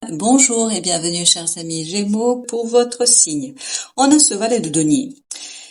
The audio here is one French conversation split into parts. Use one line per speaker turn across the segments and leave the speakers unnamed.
Bonjour et bienvenue chers amis Gémeaux pour votre signe. On a ce valet de denier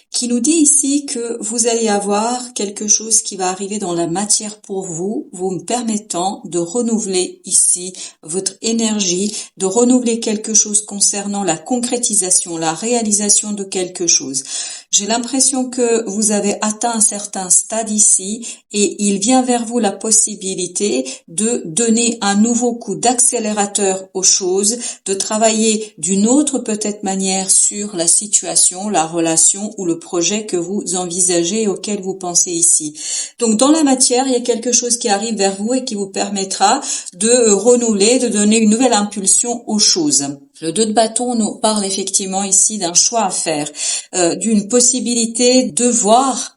qui nous dit ici que vous allez avoir quelque chose qui va arriver dans la matière pour vous, vous me permettant de renouveler ici votre énergie, de renouveler quelque chose concernant la concrétisation, la réalisation de quelque chose. J'ai l'impression que vous avez atteint un certain stade ici et il vient vers vous la possibilité de donner un nouveau coup d'accélérateur aux choses, de travailler d'une autre peut-être manière sur la situation, la relation ou le projet que vous envisagez et auquel vous pensez ici. Donc dans la matière, il y a quelque chose qui arrive vers vous et qui vous permettra de renouveler, de donner une nouvelle impulsion aux choses. Le 2 de bâton nous parle effectivement ici d'un choix à faire, d'une possibilité de voir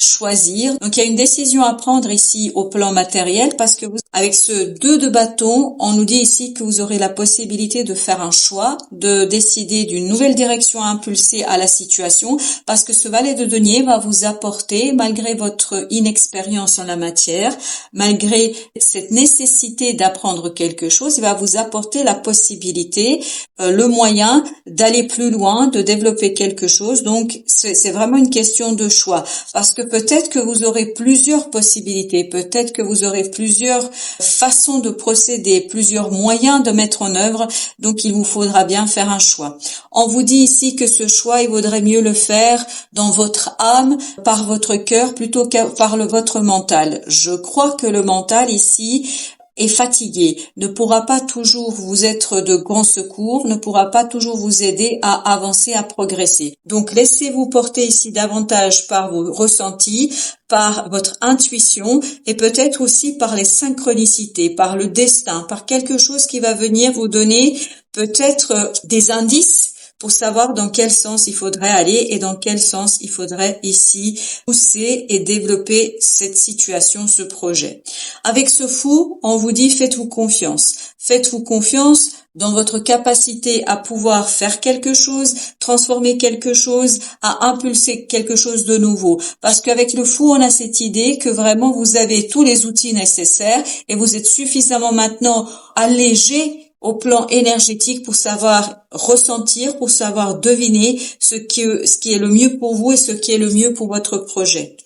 choisir. Donc il y a une décision à prendre ici au plan matériel parce que avec ce 2 de bâton, on nous dit ici que vous aurez la possibilité de faire un choix, de décider d'une nouvelle direction à impulser à la situation parce que ce valet de denier va vous apporter, malgré votre inexpérience en la matière, malgré cette nécessité d'apprendre quelque chose, il va vous apporter la possibilité, le moyen d'aller plus loin, de développer quelque chose. Donc c'est vraiment une question de choix parce que peut-être que vous aurez plusieurs possibilités, peut-être que vous aurez plusieurs façons de procéder, plusieurs moyens de mettre en œuvre, donc il vous faudra bien faire un choix. On vous dit ici que ce choix, il vaudrait mieux le faire dans votre âme, par votre cœur, plutôt que par votre mental. Je crois que le mental ici est fatigué, ne pourra pas toujours vous être de grand secours, ne pourra pas toujours vous aider à avancer, à progresser. Donc laissez-vous porter ici davantage par vos ressentis, par votre intuition et peut-être aussi par les synchronicités, par le destin, par quelque chose qui va venir vous donner peut-être des indices pour savoir dans quel sens il faudrait aller et dans quel sens il faudrait ici pousser et développer cette situation, ce projet. Avec ce fou, on vous dit faites-vous confiance. Faites-vous confiance dans votre capacité à pouvoir faire quelque chose, transformer quelque chose, à impulser quelque chose de nouveau. Parce qu'avec le fou, on a cette idée que vraiment vous avez tous les outils nécessaires et vous êtes suffisamment maintenant allégé au plan énergétique pour savoir ressentir, pour savoir deviner ce qui est le mieux pour vous et ce qui est le mieux pour votre projet.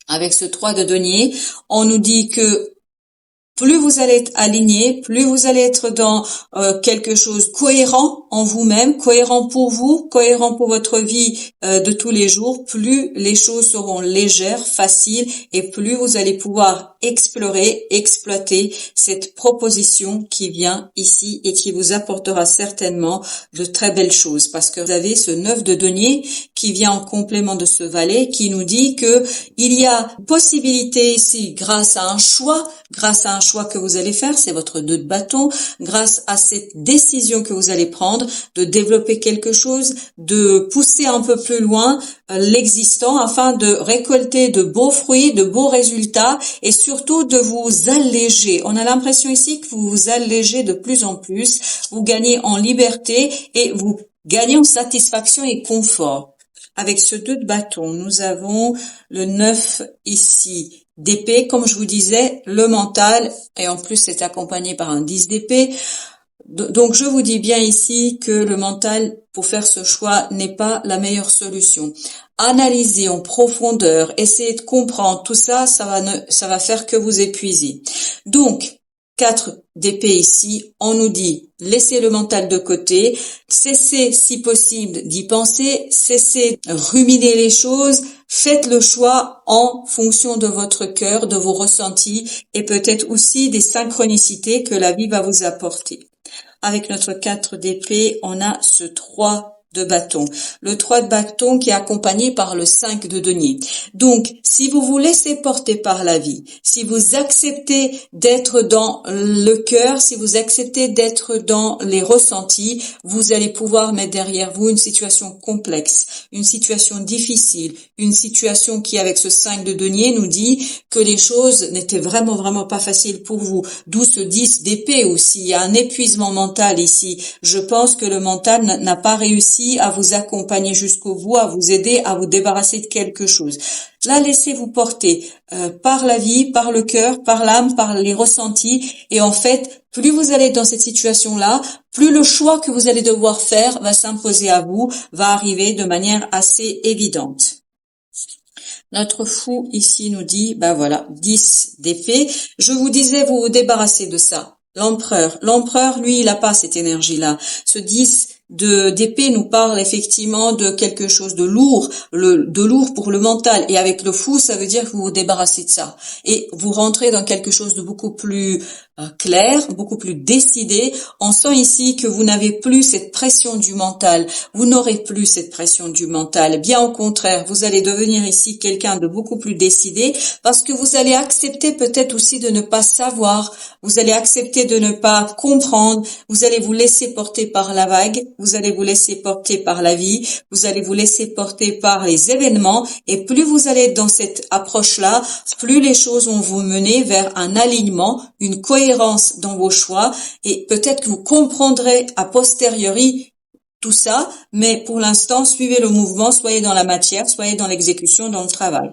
Avec ce 3 de denier, on nous dit que plus vous allez être aligné, plus vous allez être dans quelque chose cohérent en vous-même, cohérent pour vous, cohérent pour votre vie de tous les jours, plus les choses seront légères, faciles et plus vous allez pouvoir explorer, exploiter cette proposition qui vient ici et qui vous apportera certainement de très belles choses parce que vous avez ce 9 de denier qui vient en complément de ce valet qui nous dit que il y a possibilité ici grâce à un choix que vous allez faire, c'est votre 2 de bâton, grâce à cette décision que vous allez prendre de développer quelque chose, de pousser un peu plus loin l'existant afin de récolter de beaux fruits, de beaux résultats et surtout de vous alléger. On a l'impression ici que vous vous allégez de plus en plus, vous gagnez en liberté et vous gagnez en satisfaction et confort. Avec ce 2 de bâton, nous avons le 9 ici d'épée, comme je vous disais, le mental, et en plus c'est accompagné par un 10 d'épée. Donc je vous dis bien ici que le mental, pour faire ce choix, n'est pas la meilleure solution. Analysez en profondeur, essayez de comprendre, tout ça, ça va faire que vous épuisez. Donc, 4 d'épée ici, on nous dit laissez le mental de côté, cessez si possible d'y penser, cessez de ruminer les choses, faites le choix en fonction de votre cœur, de vos ressentis et peut-être aussi des synchronicités que la vie va vous apporter. Avec notre 4 d'épée, on a ce 3 de bâton. Le 3 de bâton qui est accompagné par le 5 de denier. Donc, si vous vous laissez porter par la vie, si vous acceptez d'être dans le cœur, si vous acceptez d'être dans les ressentis, vous allez pouvoir mettre derrière vous une situation complexe, une situation difficile, une situation qui, avec ce 5 de denier, nous dit que les choses n'étaient vraiment pas faciles pour vous. D'où ce 10 d'épée aussi. Il y a un épuisement mental ici. Je pense que le mental n'a pas réussi ici à vous accompagner jusqu'au bout, à vous aider, à vous débarrasser de quelque chose. Là, laissez-vous porter par la vie, par le cœur, par l'âme, par les ressentis. Et en fait, plus vous allez être dans cette situation-là, plus le choix que vous allez devoir faire va s'imposer à vous, va arriver de manière assez évidente. Notre fou ici nous dit, ben voilà, 10 d'épée. Je vous disais, vous vous débarrassez de ça. L'empereur, lui, il n'a pas cette énergie-là. Ce 10 d'épée nous parle effectivement de quelque chose de lourd, de lourd pour le mental. Et avec le fou, ça veut dire que vous vous débarrassez de ça. Et vous rentrez dans quelque chose de beaucoup plus clair, beaucoup plus décidé. On sent ici que vous n'avez plus cette pression du mental. Vous n'aurez plus cette pression du mental. Bien au contraire, vous allez devenir ici quelqu'un de beaucoup plus décidé parce que vous allez accepter peut-être aussi de ne pas savoir. Vous allez accepter de ne pas comprendre. Vous allez vous laisser porter par la vague. Vous allez vous laisser porter par la vie. Vous allez vous laisser porter par les événements. Et plus vous allez être dans cette approche-là, plus les choses vont vous mener vers un alignement, une cohérence dans vos choix, et peut-être que vous comprendrez a posteriori tout ça, mais pour l'instant, suivez le mouvement, soyez dans la matière, soyez dans l'exécution, dans le travail.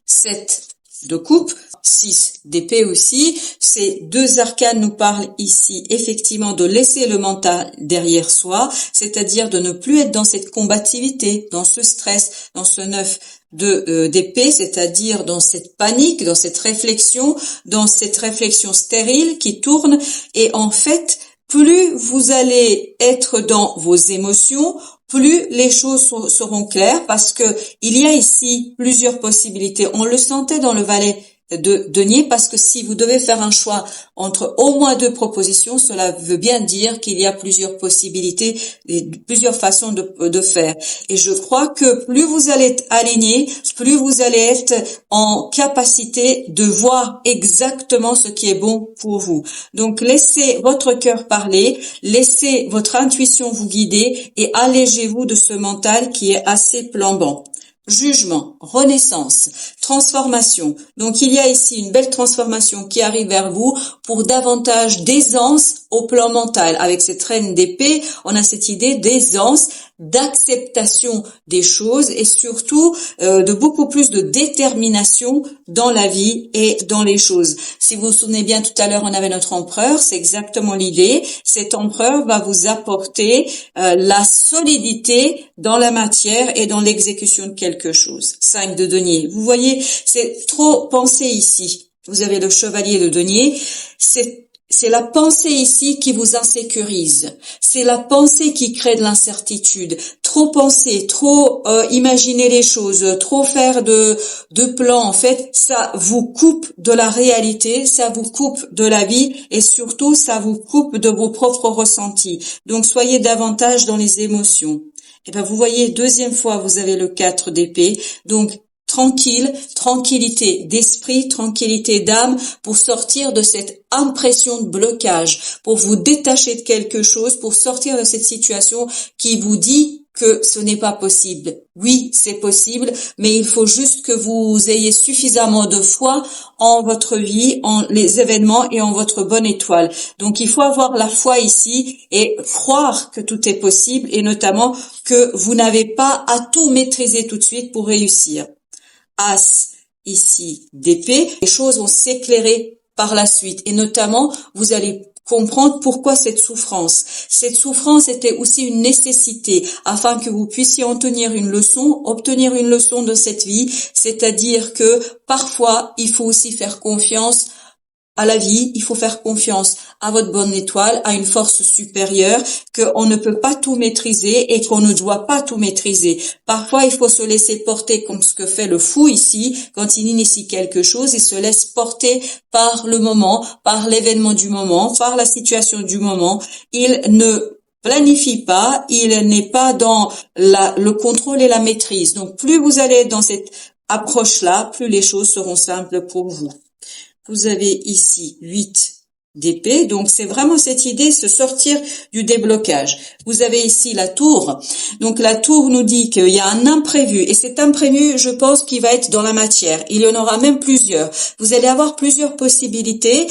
7 de coupe, 6 d'épée aussi. Ces deux arcanes nous parlent ici effectivement de laisser le mental derrière soi, c'est-à-dire de ne plus être dans cette combativité, dans ce stress, dans ce 9 d'épée, c'est-à-dire dans cette panique, dans cette réflexion stérile qui tourne. Et en fait, plus vous allez être dans vos émotions, plus les choses seront claires, parce que il y a ici plusieurs possibilités. On le sentait dans le valet de denier, parce que si vous devez faire un choix entre au moins 2 propositions, cela veut bien dire qu'il y a plusieurs possibilités et plusieurs façons de faire. Et je crois que plus vous allez être aligné, plus vous allez être en capacité de voir exactement ce qui est bon pour vous. Donc laissez votre cœur parler, laissez votre intuition vous guider et allégez-vous de ce mental qui est assez plombant. Jugement, renaissance, transformation. Donc il y a ici une belle transformation qui arrive vers vous pour davantage d'aisance au plan mental. Avec cette reine d'épée, on a cette idée d'aisance, d'acceptation des choses et surtout de beaucoup plus de détermination dans la vie et dans les choses. Si vous vous souvenez bien, tout à l'heure on avait notre empereur, c'est exactement l'idée. Cet empereur va vous apporter la solidité dans la matière et dans l'exécution de quelque chose. 5 de denier. Vous voyez, c'est trop pensé ici. Vous avez le chevalier de denier. C'est la pensée ici qui vous insécurise. C'est la pensée qui crée de l'incertitude. Trop penser, trop imaginer les choses, trop faire de plans, en fait, ça vous coupe de la réalité, ça vous coupe de la vie et surtout, ça vous coupe de vos propres ressentis. Donc, soyez davantage dans les émotions. Et ben, vous voyez, deuxième fois, vous avez le 4 d'épée. Donc, tranquillité d'esprit, tranquillité d'âme pour sortir de cette impression de blocage, pour vous détacher de quelque chose, pour sortir de cette situation qui vous dit que ce n'est pas possible. Oui, c'est possible, mais il faut juste que vous ayez suffisamment de foi en votre vie, en les événements et en votre bonne étoile. Donc, il faut avoir la foi ici et croire que tout est possible et notamment que vous n'avez pas à tout maîtriser tout de suite pour réussir. As ici d'épée, les choses vont s'éclairer par la suite et notamment vous allez comprendre pourquoi cette souffrance. Cette souffrance était aussi une nécessité afin que vous puissiez obtenir une leçon de cette vie, c'est-à-dire que parfois il faut aussi faire confiance à la vie, il faut faire confiance à votre bonne étoile, à une force supérieure, qu'on ne peut pas tout maîtriser et qu'on ne doit pas tout maîtriser. Parfois, il faut se laisser porter comme ce que fait le fou ici, quand il initie quelque chose, il se laisse porter par le moment, par l'événement du moment, par la situation du moment. Il ne planifie pas, il n'est pas dans le contrôle et la maîtrise. Donc, plus vous allez être dans cette approche-là, plus les choses seront simples pour vous. Vous avez ici 8 d'épée. Donc c'est vraiment cette idée, se sortir du déblocage. Vous avez ici la tour. Donc la tour nous dit qu'il y a un imprévu, et cet imprévu, je pense qu'il va être dans la matière. Il y en aura même plusieurs. Vous allez avoir plusieurs possibilités,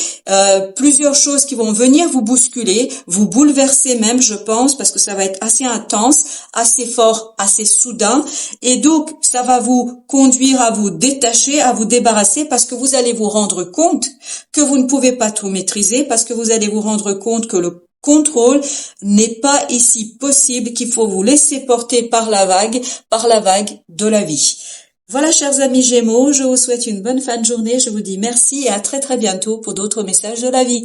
plusieurs choses qui vont venir vous bousculer, vous bouleverser même, je pense, parce que ça va être assez intense, assez fort, assez soudain, et donc ça va vous conduire à vous détacher, à vous débarrasser, parce que vous allez vous rendre compte que vous ne pouvez pas tout maîtriser, parce que vous allez vous rendre compte que le contrôle n'est pas ici possible, qu'il faut vous laisser porter par la vague de la vie. Voilà, chers amis Gémeaux, je vous souhaite une bonne fin de journée, je vous dis merci et à très très bientôt pour d'autres messages de la vie.